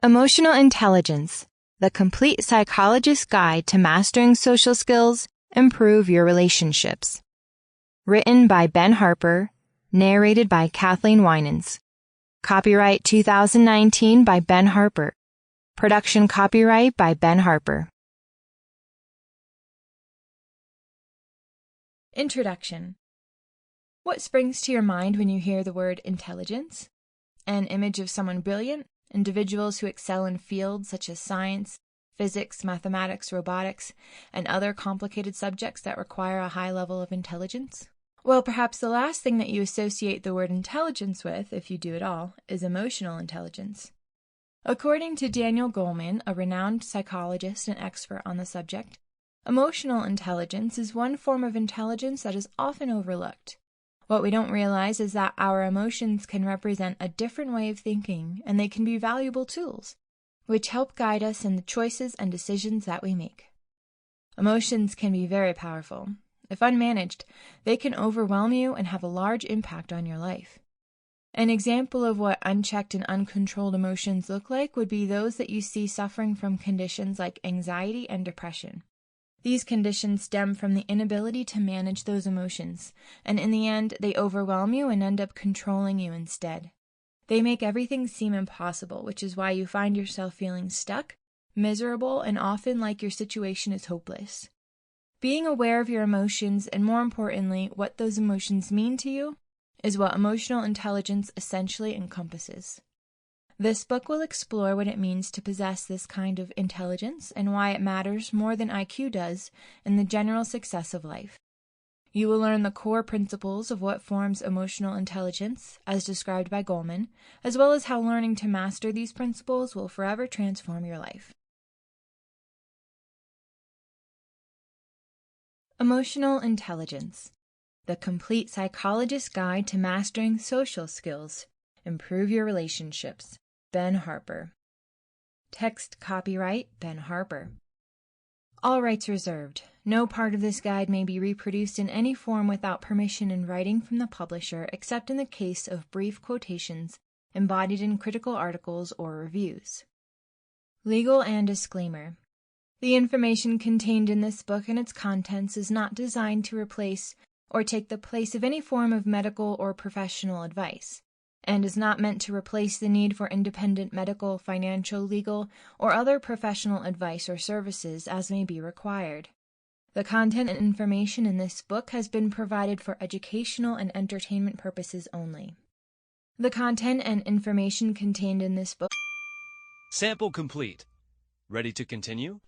Emotional Intelligence, the complete psychologist's guide to mastering social skills, improve your relationships. Written by Ben Harper, narrated by Cathylen Winence. Copyright 2019 by Ben Harper. Production copyright by Ben Harper. Introduction. What springs to your mind when you hear the word intelligence? An image of someone brilliant? Individuals who excel in fields such as science, physics, mathematics, robotics, and other complicated subjects that require a high level of intelligence? Well, perhaps the last thing that you associate the word intelligence with, if you do at all, is emotional intelligence. According to Daniel Goleman, a renowned psychologist and expert on the subject, emotional intelligence is one form of intelligence that is often overlooked. What we don't realize is that our emotions can represent a different way of thinking, and they can be valuable tools, which help guide us in the choices and decisions that we make. Emotions can be very powerful. If unmanaged, they can overwhelm you and have a large impact on your life. An example of what unchecked and uncontrolled emotions look like would be those that you see suffering from conditions like anxiety and depression. These conditions stem from the inability to manage those emotions, and in the end, they overwhelm you and end up controlling you instead. They make everything seem impossible, which is why you find yourself feeling stuck, miserable, and often like your situation is hopeless. Being aware of your emotions, and more importantly, what those emotions mean to you, is what emotional intelligence essentially encompasses. This book will explore what it means to possess this kind of intelligence and why it matters more than IQ does in the general success of life. You will learn the core principles of what forms emotional intelligence, as described by Goleman, as well as how learning to master these principles will forever transform your life. Emotional Intelligence, the complete psychologist's guide to mastering social skills, improve your relationships. Ben Harper. Text copyright Ben Harper. All rights reserved. No part of this guide may be reproduced in any form without permission in writing from the publisher, except in the case of brief quotations embodied in critical articles or reviews. Legal and disclaimer. The information contained in this book and its contents is not designed to replace or take the place of any form of medical or professional advice, and is not meant to replace the need for independent medical, financial, legal, or other professional advice or services as may be required. The content and information in this book has been provided for educational and entertainment purposes only. The content and information contained in this book. Sample complete. Ready to continue?